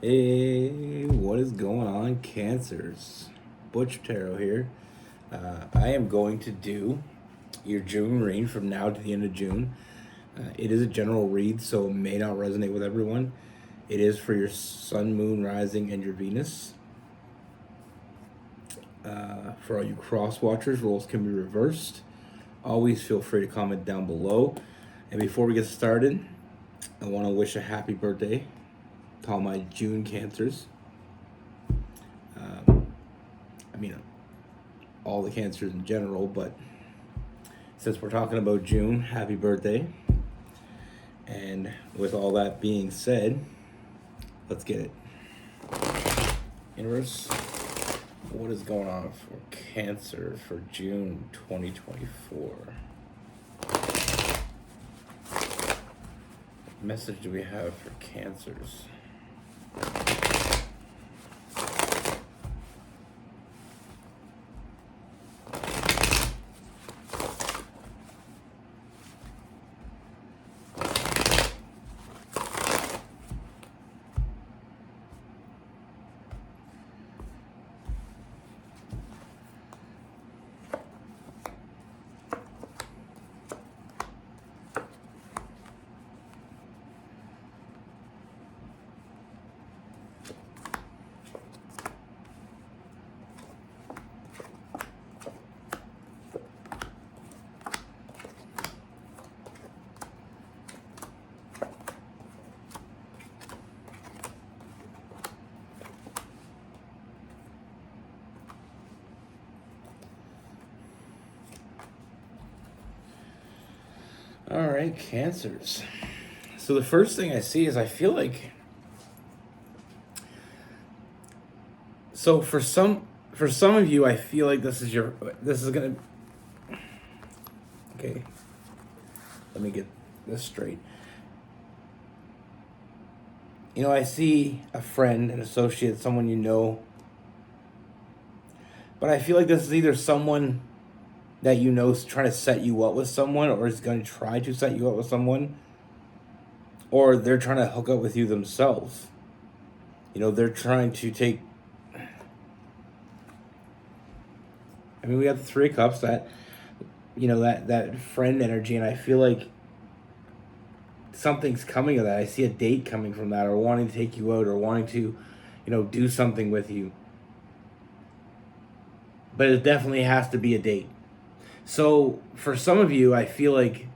Hey, what is going on, Cancers? Butch Tarot here. I am going to do your June read from now to the end of June. It is a general read, so it may not resonate with everyone. It is for your Sun, Moon, Rising, and your Venus. For all you cross watchers, roles can be reversed. Always feel free to comment down below. And before we get started, I want to wish a happy birthday to all my June Cancers. All the Cancers in general, but since we're talking about June, happy birthday. And with all that being said, let's get it. Universe, what is going on for Cancer for June 2024? What message do we have for Cancers? All right, Cancers. So the first thing I see is I feel like, so for some of you, I feel like this is gonna, okay, let me get this straight. I see a friend, an associate, someone you know, but I feel like this is either someone that you know is trying to set you up with someone, or is going to try to set you up with someone, or they're trying to hook up with you themselves. They're trying to take, we have the Three of Cups, that friend energy, and I feel like something's coming of that. I see a date coming from that, or wanting to take you out, or wanting to, do something with you. But it definitely has to be a date. So for some of you, I feel like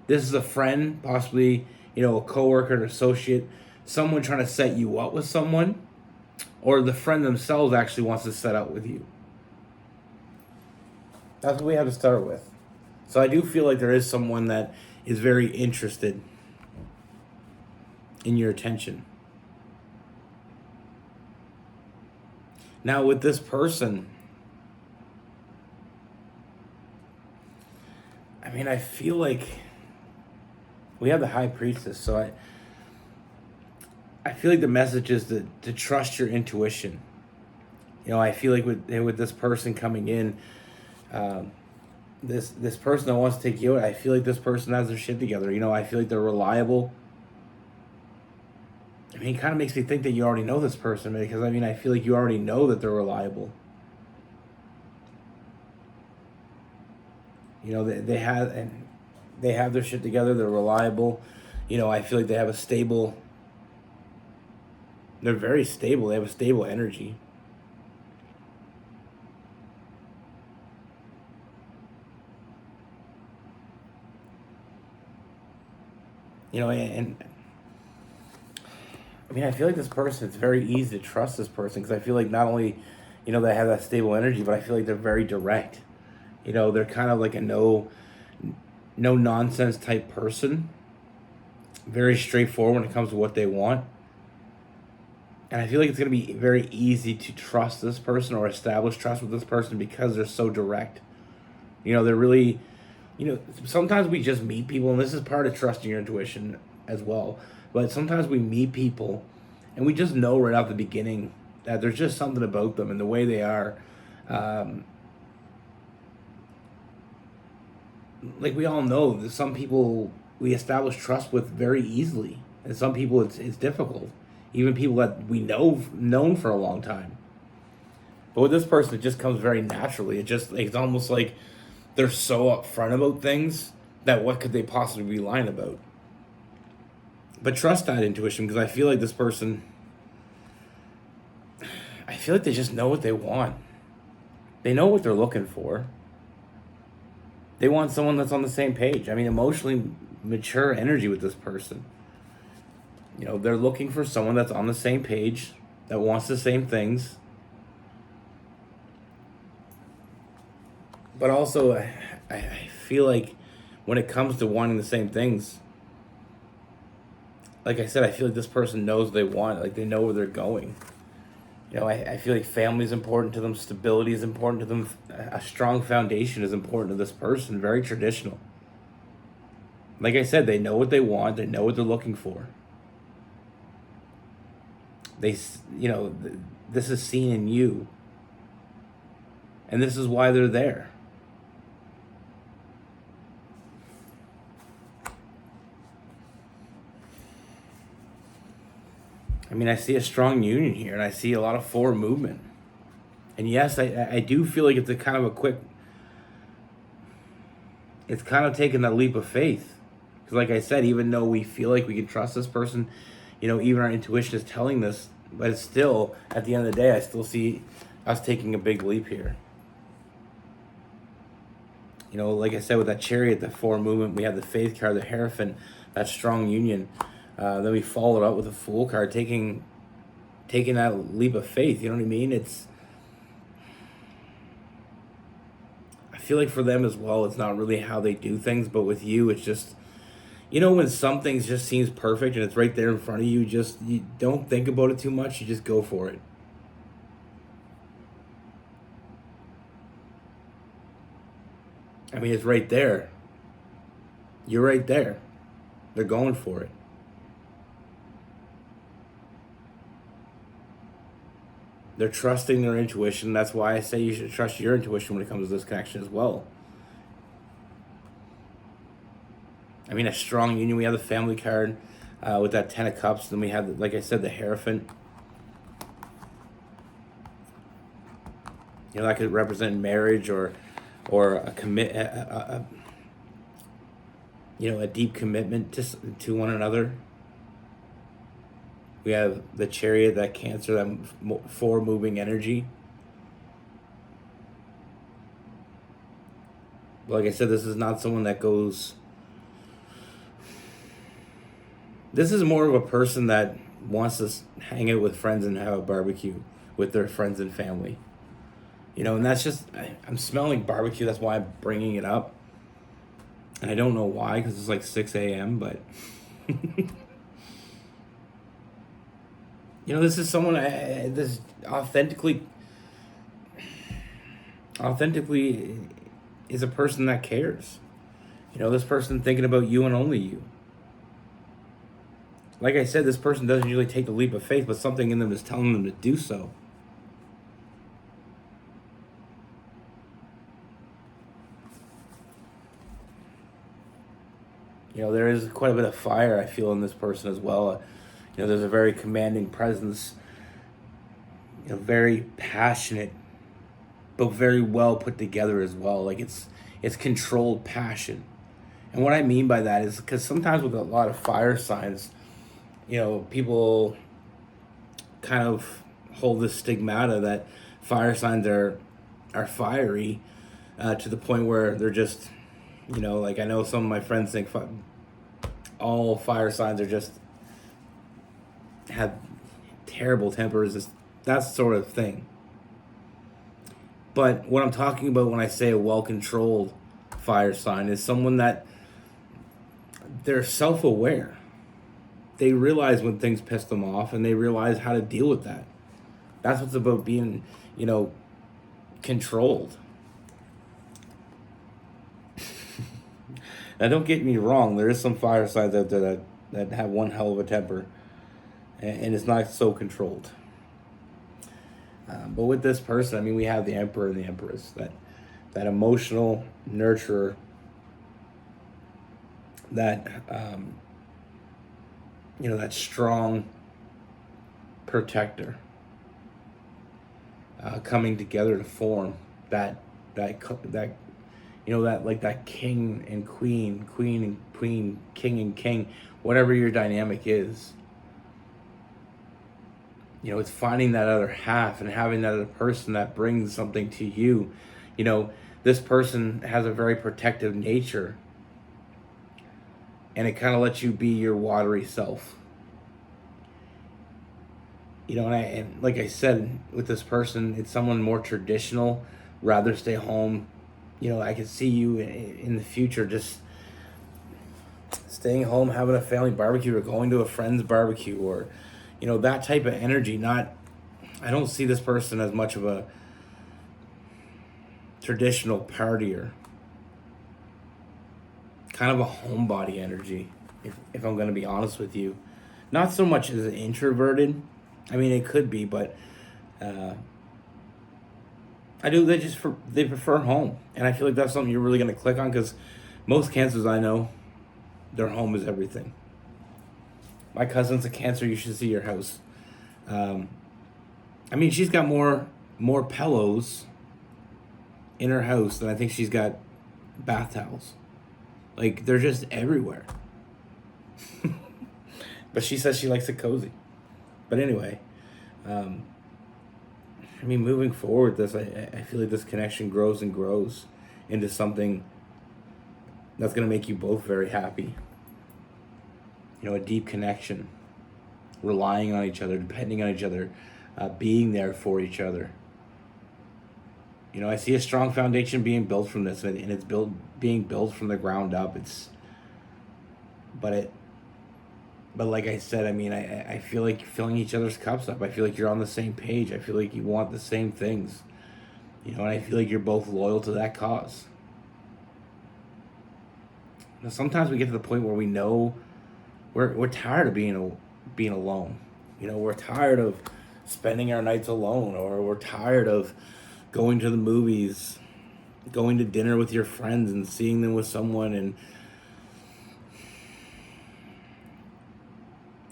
this is a friend, possibly, a coworker, an associate, someone trying to set you up with someone, or the friend themselves actually wants to set up with you. That's what we have to start with. So I do feel like there is someone that is very interested in your attention. Now with this person, I feel like we have the High Priestess, so I feel like the message is to trust your intuition. I feel like with this person coming in, this person that wants to take you out, I feel like this person has their shit together. I feel like they're reliable. It kind of makes me think that you already know this person, because I feel like you already know that they're reliable. They have their shit together. They're reliable. I feel like they have a stable. They're very stable. They have a stable energy. And I feel like this person, it's very easy to trust this person, because I feel like not only, they have that stable energy, but I feel like they're very direct. They're kind of like a no nonsense type person. Very straightforward when it comes to what they want. And I feel like it's going to be very easy to trust this person, or establish trust with this person, because they're so direct. They're really, sometimes we just meet people, and this is part of trusting your intuition as well. But sometimes we meet people and we just know right off the beginning that there's just something about them and the way they are. Like we all know that some people we establish trust with very easily, and some people it's difficult. even people that we known for a long time. But with this person, it just comes very naturally. It's almost like they're so upfront about things that what could they possibly be lying about? But trust that intuition, because I feel like this person, I feel like they just know what they want. They know what they're looking for. They want someone that's on the same page. I mean, emotionally mature energy with this person. They're looking for someone that's on the same page, that wants the same things. But also, I feel like when it comes to wanting the same things, like I said, I feel like this person knows what they want. Like, they know where they're going. I feel like family is important to them. Stability is important to them. A strong foundation is important to this person. Very traditional. Like I said, they know what they want. They know what they're looking for. This is seen in you. And this is why they're there. I mean, I see a strong union here, and I see a lot of forward movement. And yes, I do feel like it's it's kind of taking that leap of faith. Because like I said, even though we feel like we can trust this person, even our intuition is telling this, but it's still, at the end of the day, I still see us taking a big leap here. Like I said, with that Chariot, the forward movement, we have the Faith card, the Hierophant, that strong union. Then we followed up with a Fool card, taking that leap of faith. You know what I mean? I feel like for them as well, it's not really how they do things, but with you, it's just, when some things just seems perfect and it's right there in front of you, you don't think about it too much. You just go for it. I mean, it's right there. You're right there. They're going for it. They're trusting their intuition. That's why I say you should trust your intuition when it comes to this connection as well. I mean, a strong union. We have the Family card with that Ten of Cups. Then we have, like I said, the Hierophant. That could represent marriage or a a deep commitment to one another. We have the Chariot, that Cancer, that forward moving energy. Like I said, this is not someone that goes. This is more of a person that wants to hang out with friends and have a barbecue with their friends and family. And that's just, I'm smelling barbecue. That's why I'm bringing it up. And I don't know why, because it's like 6 a.m., but this is someone, this authentically is a person that cares. This person thinking about you and only you. Like I said, this person doesn't usually take the leap of faith, but something in them is telling them to do so. There is quite a bit of fire I feel in this person as well. There's a very commanding presence, very passionate, but very well put together as well. Like it's controlled passion. And what I mean by that is because sometimes with a lot of fire signs, people kind of hold this stigmata that fire signs are fiery to the point where they're just, like I know some of my friends think all fire signs are just have terrible tempers, that sort of thing. But what I'm talking about when I say a well-controlled fire sign is someone that they're self-aware. They realize when things piss them off and they realize how to deal with that. That's what's about being, controlled. Now, don't get me wrong. There is some fire signs out there that have one hell of a temper, and it's not so controlled. But with this person, I mean, we have the Emperor and the Empress, that emotional nurturer, that that strong protector, coming together to form that that like that king and queen, queen and queen, king and king, whatever your dynamic is. It's finding that other half and having that other person that brings something to you. This person has a very protective nature, and it kind of lets you be your watery self. And like I said, with this person, it's someone more traditional, rather stay home. I could see you in the future just staying home, having a family barbecue, or going to a friend's barbecue, or that type of energy. I don't see this person as much of a traditional partier, kind of a homebody energy, if I'm going to be honest with you. Not so much as an introverted. I mean, it could be, but they prefer home, and I feel like that's something you're really going to click on, because most cancers I know, their home is everything. My cousin's a Cancer. You should see your house. She's got more pillows in her house than I think she's got bath towels. Like, they're just everywhere. But she says she likes it cozy. But anyway, moving forward, I feel like this connection grows and grows into something that's going to make you both very happy. A deep connection, relying on each other, depending on each other, being there for each other. I see a strong foundation being built from this, and it's being built from the ground up. But like I said, I feel like you're filling each other's cups up. I feel like you're on the same page. I feel like you want the same things. And I feel like you're both loyal to that cause. Now, sometimes we get to the point where we know we're tired of being alone. We're tired of spending our nights alone, or we're tired of going to the movies, going to dinner with your friends and seeing them with someone. And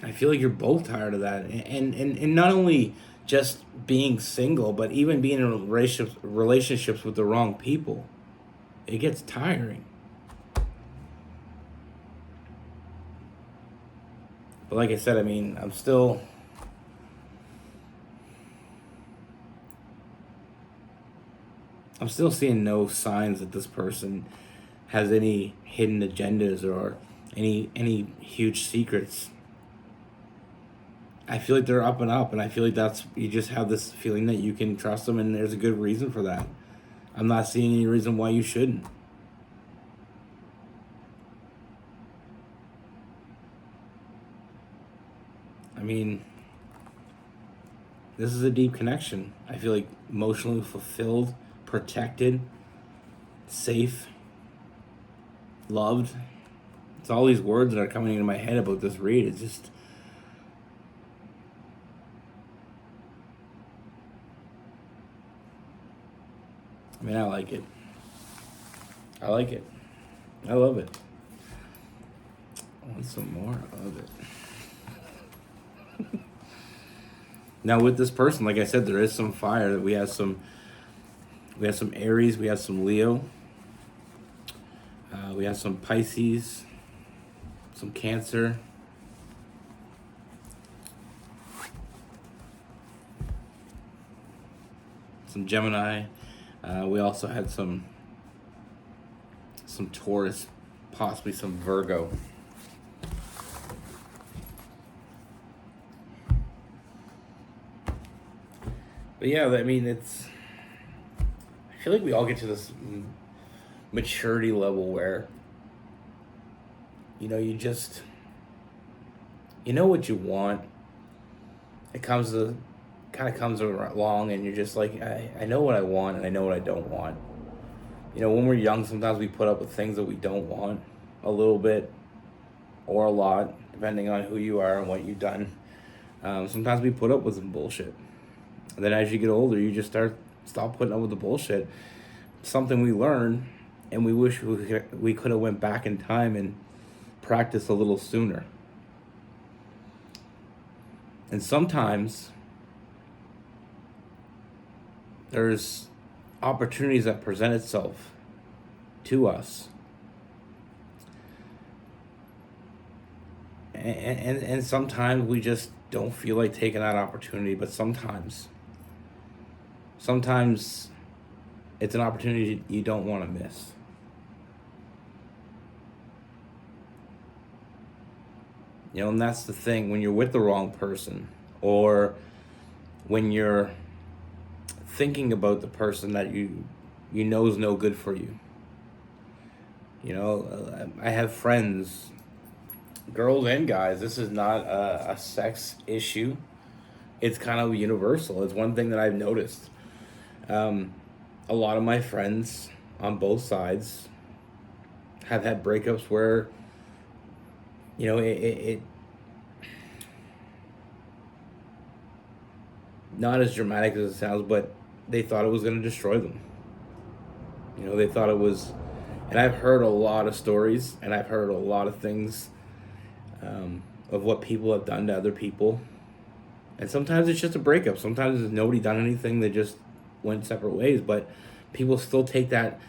I feel like you're both tired of that. And not only just being single, but even being in relationships with the wrong people. It gets tiring. But like I said, I'm still seeing no signs that this person has any hidden agendas or any huge secrets. I feel like they're up and up, and I feel like you just have this feeling that you can trust them, and there's a good reason for that. I'm not seeing any reason why you shouldn't. This is a deep connection. I feel like emotionally fulfilled, protected, safe, loved. It's all these words that are coming into my head about this read. It's just... I like it. I like it. I love it. I want some more of it. Now with this person, like I said, there is some fire. We have some Aries, we have some Leo, we have some Pisces, some Cancer, some Gemini. We also had some Taurus, possibly some Virgo. But yeah, it's... I feel like we all get to this maturity level where, you know what you want. It kind of comes along, and you're just like, I know what I want, and I know what I don't want. When we're young, sometimes we put up with things that we don't want, a little bit or a lot, depending on who you are and what you've done. Sometimes we put up with some bullshit. And then as you get older, you just stop putting up with the bullshit. Something we learn, and we wish we could have went back in time and practiced a little sooner. And sometimes there's opportunities that present itself to us. And sometimes we just don't feel like taking that opportunity, but sometimes it's an opportunity you don't want to miss. You know, and that's the thing, when you're with the wrong person, or when you're thinking about the person that you know is no good for you. You know, I have friends, girls and guys. This is not a sex issue. It's kind of universal. It's one thing that I've noticed. A lot of my friends on both sides have had breakups where, you know, it not as dramatic as it sounds, but they thought it was going to destroy them. You know, they thought it was, and I've heard a lot of stories, and I've heard a lot of things of what people have done to other people. And sometimes it's just a breakup. Sometimes there's nobody done anything. They just went separate ways. But people still take that,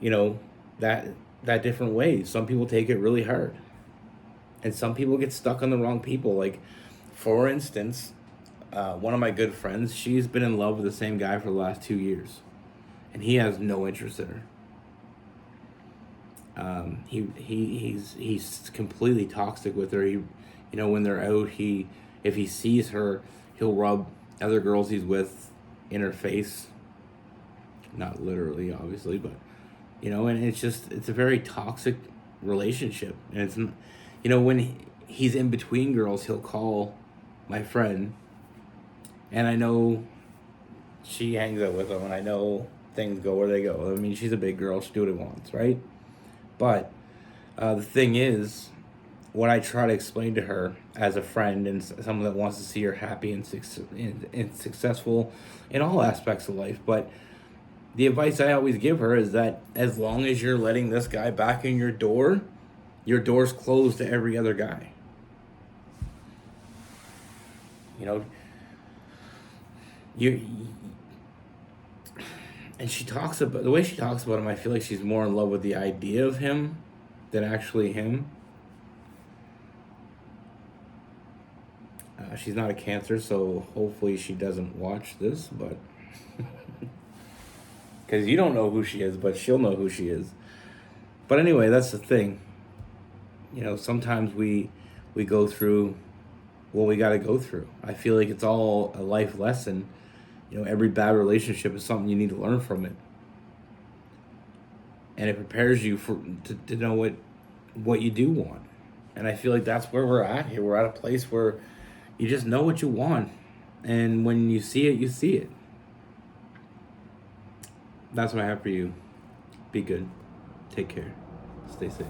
you know, that different ways. Some people take it really hard. And some people get stuck on the wrong people. Like, for instance, one of my good friends, she's been in love with the same guy for the last 2 years. And he has no interest in her. He's completely toxic with her. He, you know, when they're out, if he sees her, he'll rub other girls he's with in her face. Not literally, obviously, but, you know, and it's a very toxic relationship. And it's, you know, when he's in between girls, he'll call my friend, and I know she hangs out with him, and I know things go where they go. I mean, she's a big girl; she do what he wants, right? But the thing is, what I try to explain to her as a friend and someone that wants to see her happy and successful in all aspects of life, but the advice I always give her is that as long as you're letting this guy back in your door's closed to every other guy. You know, you and she talks about the way she talks about him. I feel like she's more in love with the idea of him than actually him. She's not a Cancer, so hopefully she doesn't watch this, but because you don't know who she is, but she'll know who she is. But anyway, that's the thing. You know, sometimes we go through what we got to go through. I feel like it's all a life lesson. You know, every bad relationship is something you need to learn from it, and it prepares you to know what you do want. And I feel like that's where we're at here. We're at a place where you just know what you want, and when you see it, you see it. That's what I have for you. Be good. Take care. Stay safe.